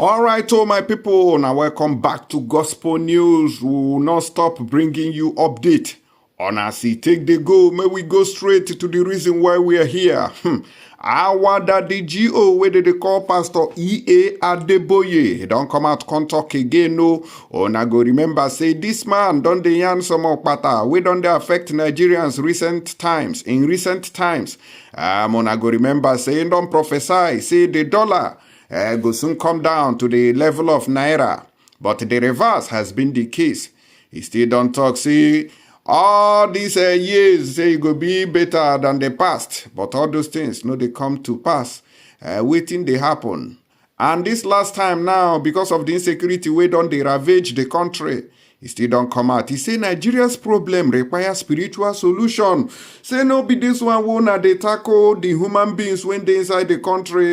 All right, oh my people, now welcome back to Gospel News. We will not stop bringing you update on as he take the go. May we go straight to the reason why we are here. Our daddy GO, where they call Pastor E.A. Adeboye. He don't come out, can't talk again, no. Oh, now go remember, say, this man don't they yarn some more pata. We don't they affect Nigerians in recent times. I go remember, say, don't prophesy, say the dollar go soon come down to the level of naira. But the reverse has been the case. He still don't talk, see, all these years say it go be better than the past. But all those things, no, they come to pass. Waiting they happen. And this last time now, because of the insecurity, we don't they ravage the country. He still don't come out. He say Nigeria's problem requires spiritual solution. Say no be this one who they tackle the human beings when they inside the country,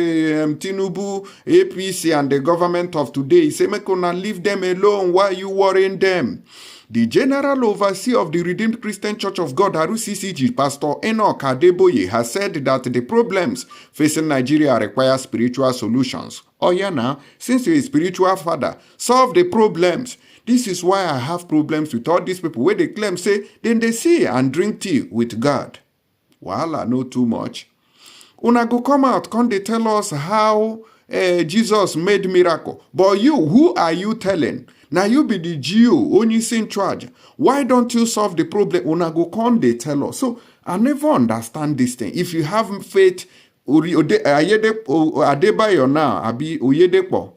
Tinubu, APC and the government of today. He say make una leave them alone. Why you worrying them? The General Overseer of the Redeemed Christian Church of God, RCCG, Pastor Enoch Adeboye, has said that the problems facing Nigeria require spiritual solutions. Oh yeah, now, since you're a spiritual father, solve the problems. This is why I have problems with all these people where they claim, say, then they see and drink tea with God. Well, I know too much. Una go come out, can they tell us how Jesus made miracle? But you, who are you telling? Now you be the GO, only in charge. Why don't you solve the problem? Una go come, they tell us. So I never understand this thing. If you have faith, Adeboye now, Abi Oyedepo.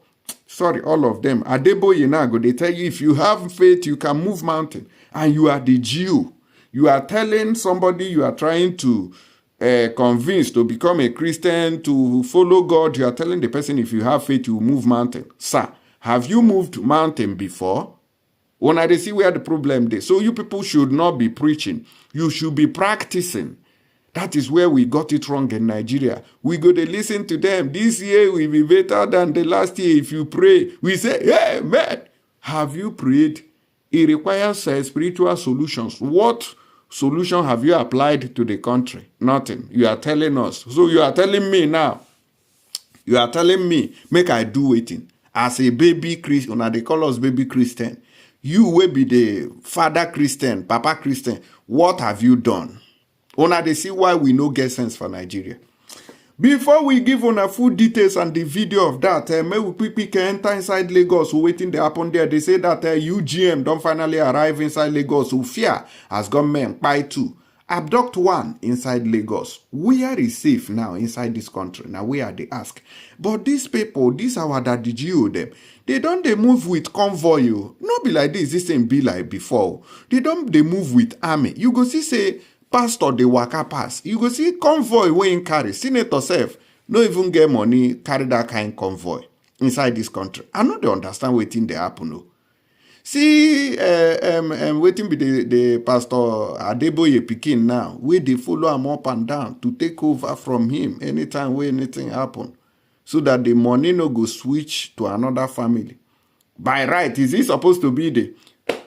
Sorry, all of them. Adeboye now go, they tell you if you have faith, you can move mountain. And you are the Jew. You are telling somebody you are trying to convince to become a Christian, to follow God. You are telling the person if you have faith, you move mountain. Sir, have you moved mountain before? When I see where the problem is. So you people should not be preaching. You should be practicing. That is where we got it wrong in Nigeria. We go to listen to them. This year will be better than the last year if you pray. We say, hey, man, have you prayed? It requires spiritual solutions. What solution have you applied to the country? Nothing. You are telling us. So you are telling me now. You are telling me, make I do waiting. As a baby Christian, they call us baby Christian. You will be the father Christian, papa Christian. What have you done? Una they see why we no get sense for Nigeria. Before we give una full details and the video of that, may we quickly enter inside Lagos. Waiting to happen there. They say that UGM don't finally arrive inside Lagos. Who fear has government by two. Abduct one inside Lagos. Where is safe now inside this country? Now where they ask. But these people, these our daddy GO them. They don't they move with convoy. Not be like this. This ain't be like before. They move with army. You go see say. Pastor the waka pass. You go see convoy weighing carry. Senator self no even get money carry that kind of convoy inside this country. I know they understand waiting they happen. No. See, waiting be the Pastor Adeboye Pikin now. Where they follow him up and down to take over from him anytime where anything happen. So that the money no go switch to another family. By right, is he supposed to be the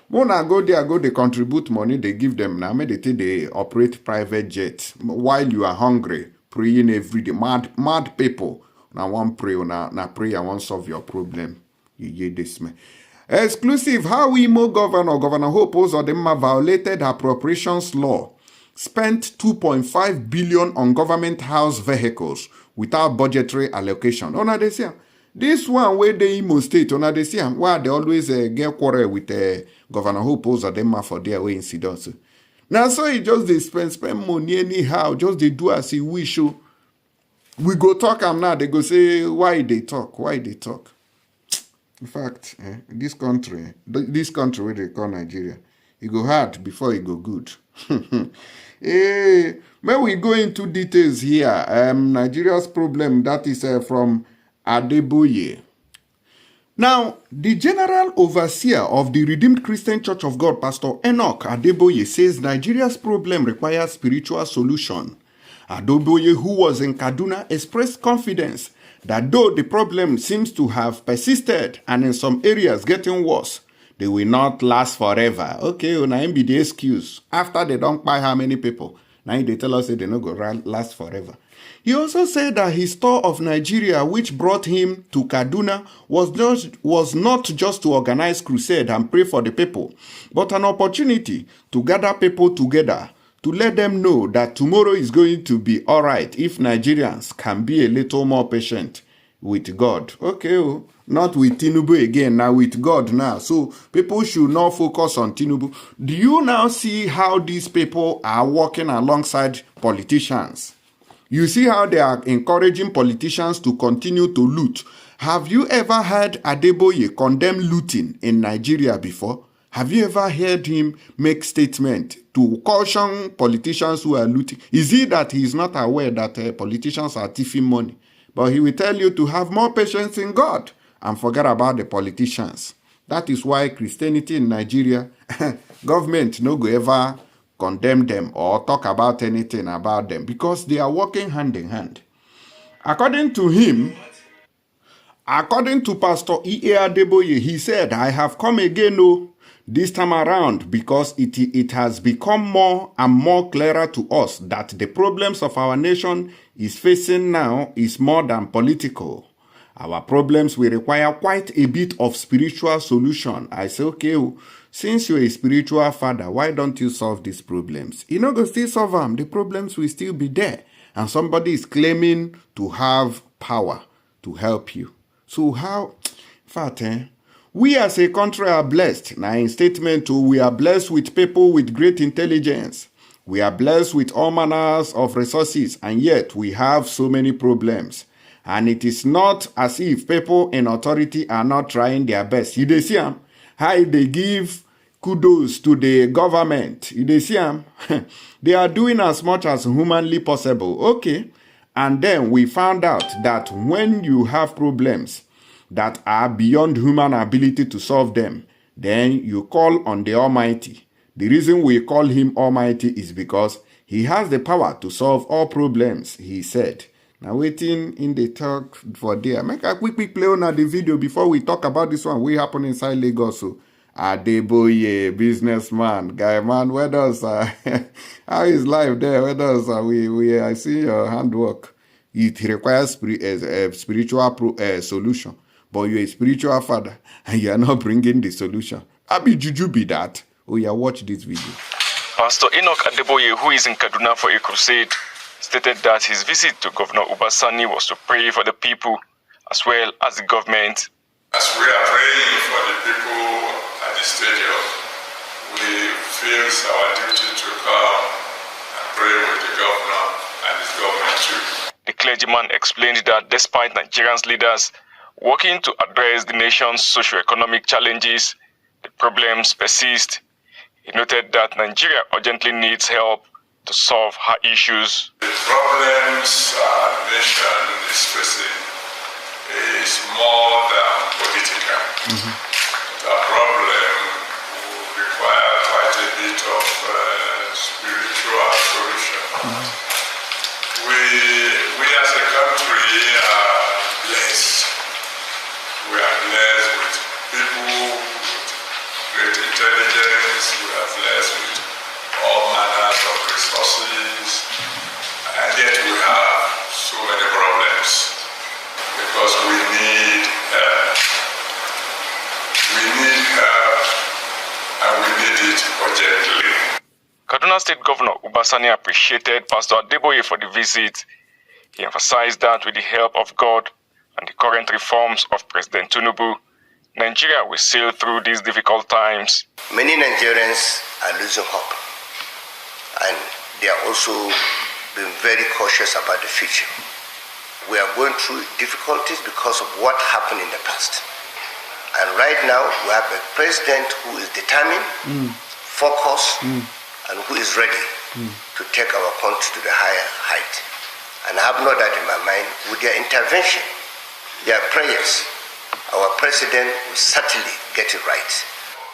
when I go there, they contribute money, they give them now. They operate private jets while you are hungry, praying every day. Mad people. Now one pray, now pray, I want solve your problem. You hear this man. Exclusive, how Imo Governor Hope Uzodimma violated appropriations law, spent 2.5 billion on government house vehicles without budgetary allocation. Ona they say this one where the Imo State, ona they see why they always get quarrel with Governor Hope Uzodimma for their way incidents. Now so he just they spend money anyhow, just they do as he wish. We go talk am now, they go say why they talk. In fact, this country where they call Nigeria, it go hard before it go good. When we go into details here, Nigeria's problem, that is from Adeboye. Now, the General Overseer of the Redeemed Christian Church of God, Pastor Enoch Adeboye, says Nigeria's problem requires spiritual solution. Adeboye, who was in Kaduna, expressed confidence that though the problem seems to have persisted and in some areas getting worse, they will not last forever. Okay, now be the excuse. After they don't buy how many people, now they tell us that they not go last forever. He also said that his tour of Nigeria, which brought him to Kaduna, was not just to organize crusade and pray for the people, but an opportunity to gather people together, to let them know that tomorrow is going to be all right if Nigerians can be a little more patient with God. Okay, not with Tinubu again, now with God now. So people should not focus on Tinubu. Do you now see how these people are working alongside politicians? You see how they are encouraging politicians to continue to loot. Have you ever heard Adeboye condemn looting in Nigeria before? Have you ever heard him make statement to caution politicians who are looting? Is it that he is not aware that politicians are thieving money? But he will tell you to have more patience in God and forget about the politicians. That is why Christianity in Nigeria, government no go ever condemn them or talk about anything about them because they are working hand in hand. According to him, according to Pastor E.A. Adeboye, he said, I have come again this time around because it has become more and more clearer to us that the problems of our nation is facing now is more than political. Our problems will require quite a bit of spiritual solution. I say, okay, since you're a spiritual father, why don't you solve these problems? You know, go still solve them. The problems will still be there. And somebody is claiming to have power to help you. So how, in fact, we as a country are blessed. Now in statement, we are blessed with people with great intelligence. We are blessed with all manners of resources, and yet we have so many problems. And it is not as if people in authority are not trying their best. You see how they give kudos to the government. You see they are doing as much as humanly possible. Okay. And then we found out that when you have problems that are beyond human ability to solve them, then you call on the Almighty. The reason we call him Almighty is because he has the power to solve all problems, he said. Now waiting in the talk for there. Make a quick play on the video before we talk about this one. We happen inside Lagos. So Adeboye, businessman, guy man, where does how is life there? Where does I see your handwork. It requires a spiritual solution, but you're a spiritual father and you are not bringing the solution. Abi Juju be that? Oh yeah, watch this video. Pastor Enoch Adeboye, who is in Kaduna for a crusade, stated that his visit to Governor Ubasani was to pray for the people as well as the government. As we are praying for the people at the stadium, we feel it's our duty to come and pray with the governor and his government too. The clergyman explained that despite Nigerians' leaders working to address the nation's socio-economic challenges, the problems persist. He noted that Nigeria urgently needs help to solve her issues. The problems our nation is facing is more than political. The problem will require quite a bit of spiritual solution. We as a country are blessed. We are blessed with people with great intelligence. We are blessed with all manners of resources, and yet we have so many problems because we need help, and we need it urgently. Kaduna State Governor Ubasani appreciated Pastor Adeboye for the visit. He emphasized that with the help of God and the current reforms of President Tinubu, Nigeria will sail through these difficult times. Many Nigerians are losing hope, and they are also being very cautious about the future. We are going through difficulties because of what happened in the past. And right now, we have a president who is determined, focused, and who is ready to take our country to the higher height. And I have no doubt in my mind, with their intervention, their prayers, our president will certainly get it right.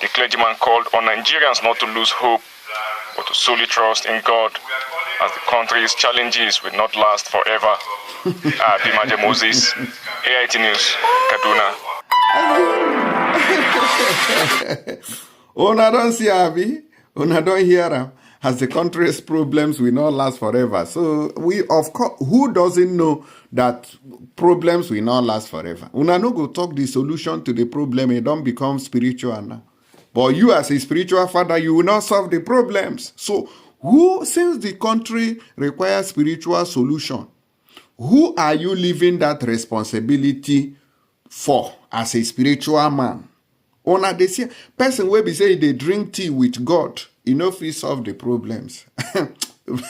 The clergyman called on Nigerians not to lose hope, but to solely trust in God, as the country's challenges will not last forever. Abimaje Moses, AIT News, Kaduna. Una don't see Abi, una don't hear him. as the country's problems will not last forever. So we, of course, who doesn't know that problems will not last forever? Una no go talk the solution to the problem, it don't become spiritual now. But you as a spiritual father, you will not solve the problems. So who, since the country requires spiritual solution, who are you leaving that responsibility for as a spiritual man? Una dey see person wey be say they drink tea with God, you know, fit solve the problems.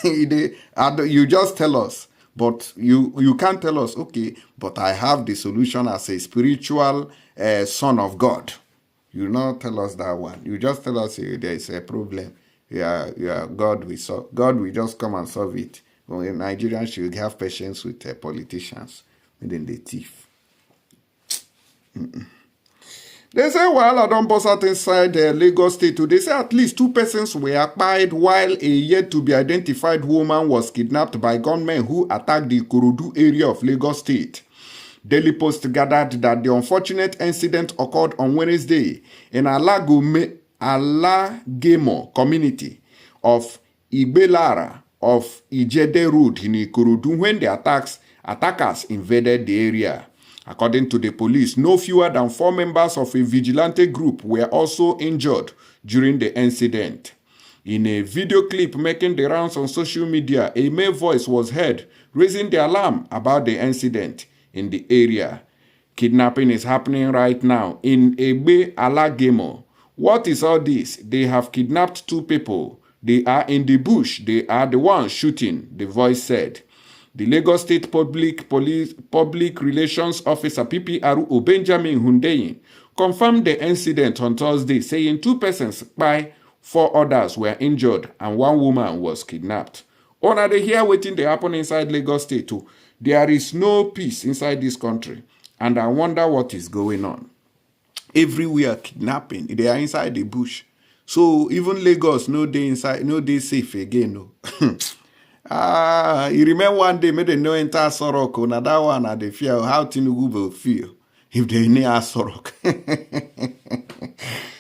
You just tell us, but you can't tell us, okay, but I have the solution as a spiritual son of God. You not tell us that one. You just tell us there is a problem. Yeah, God will just come and solve it. Well, Nigerians should have patience with politicians, meaning the thief. They say while I don't bust out inside Lagos State, they say at least 2 persons were acquired while a yet to be identified woman was kidnapped by gunmen who attacked the Ikorodu area of Lagos State. Daily Post gathered that the unfortunate incident occurred on Wednesday in Alagemo community of Igbelara of Ijede Road in Ikorodu when the attackers invaded the area. According to the police, no fewer than 4 members of a vigilante group were also injured during the incident. In a video clip making the rounds on social media, a male voice was heard raising the alarm about the incident in the area. Kidnapping is happening right now in Egbe Alagemo. What is all this? They have kidnapped 2 people. They are in the bush. They are the ones shooting, the voice said. The Lagos State Public Relations Officer PPRO Benjamin Hundeyin confirmed the incident on Thursday, saying 2 persons by 4 others were injured and 1 woman was kidnapped. Una dey hear wetin dey happen inside Lagos State too. There is no peace inside this country, and I wonder what is going on. Everywhere kidnapping, they are inside the bush. So even Lagos no dey inside, no dey safe again. No. You remember one day, made no enter Sorok. Now that one, I fear how Tinubu will feel if they near Sorok.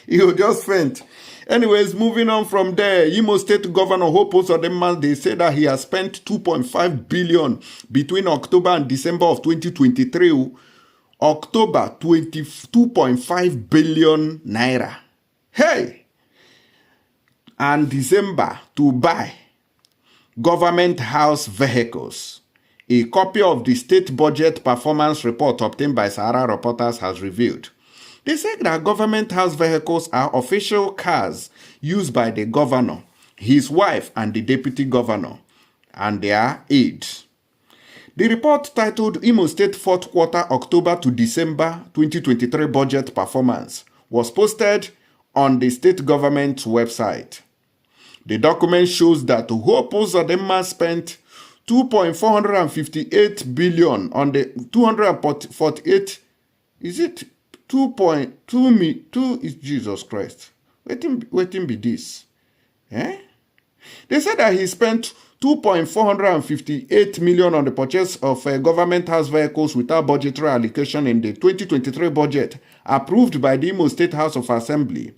He'll just faint. Anyways, moving on from there, Imo State Governor Hope Uzodinma, they say that he has spent 2.5 billion between October and December of 2023. October, 22.5 billion naira. Hey! And December to buy government house vehicles. A copy of the state budget performance report obtained by Sahara Reporters has revealed. They say that government house vehicles are official cars used by the governor, his wife, and the deputy governor, and their aides. The report titled Imo State 4th Quarter October to December 2023 Budget Performance was posted on the state government's website. The document shows that Hope Uzodinma spent 2.458 billion on the 248, is it 2.2 is Jesus Christ. Waiting be this. Eh? They said that he spent 2.458 million on the purchase of government house vehicles without budgetary allocation in the 2023 budget approved by the Imo State House of Assembly.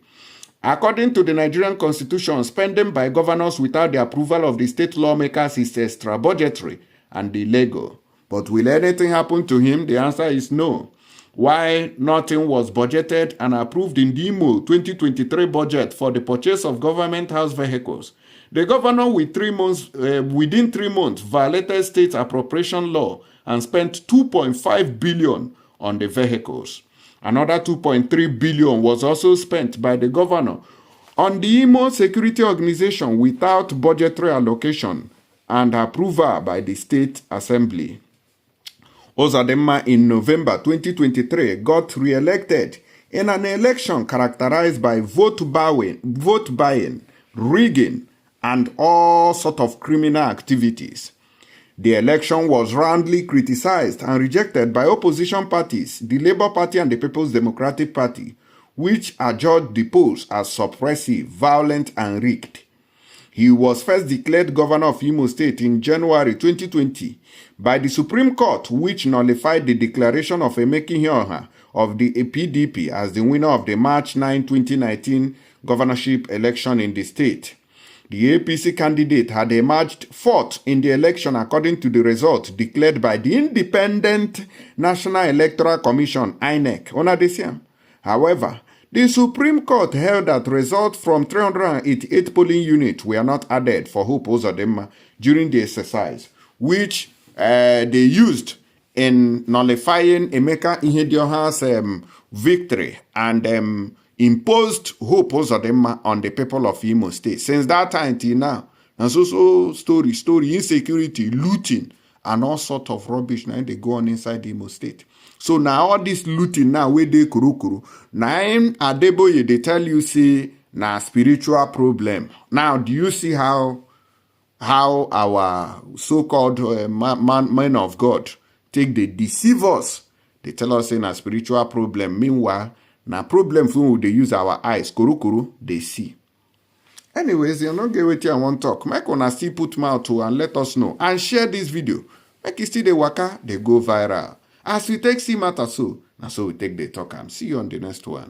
According to the Nigerian Constitution, spending by governors without the approval of the state lawmakers is extra-budgetary and illegal. But will anything happen to him? The answer is no. Why nothing was budgeted and approved in the Imo 2023 budget for the purchase of government house vehicles? The governor within 3 months violated state appropriation law and spent 2.5 billion on the vehicles. Another 2.3 billion was also spent by the governor on the Imo Security Organization without budgetary allocation and approval by the State Assembly. Uzodinma in November 2023 got re-elected in an election characterized by vote buying, rigging, and all sorts of criminal activities. The election was roundly criticized and rejected by opposition parties, the Labour Party and the People's Democratic Party, which adjudged the polls as suppressive, violent, and rigged. He was first declared governor of Imo State in January 2020 by the Supreme Court, which nullified the declaration of Emeka Ihioha of the PDP as the winner of the March 9, 2019 governorship election in the state. The APC candidate had emerged fourth in the election according to the result declared by the Independent National Electoral Commission, INEC. However, the Supreme Court held that results from 388 polling units were not added for Hope Uzodinma during the exercise, which they used in nullifying Emeka Ihedioha's victory and imposed Hope Uzodinma on the people of Imo State. Since that time till now, and so story, insecurity, looting, and all sort of rubbish now they go on inside Imo State. So now all this looting now where they kuru. Now Adeboye they tell you say na spiritual problem. Now do you see how our so-called men of God take the deceive us? They tell us say na spiritual problem. Meanwhile, na problem when they use our eyes, kuru, they see. Anyways, you not get what I want to talk. Make una still put mouth to and let us know. And share this video. Make it still the waka, they go viral. As we take see matter so, now so we take the talk and see you on the next one.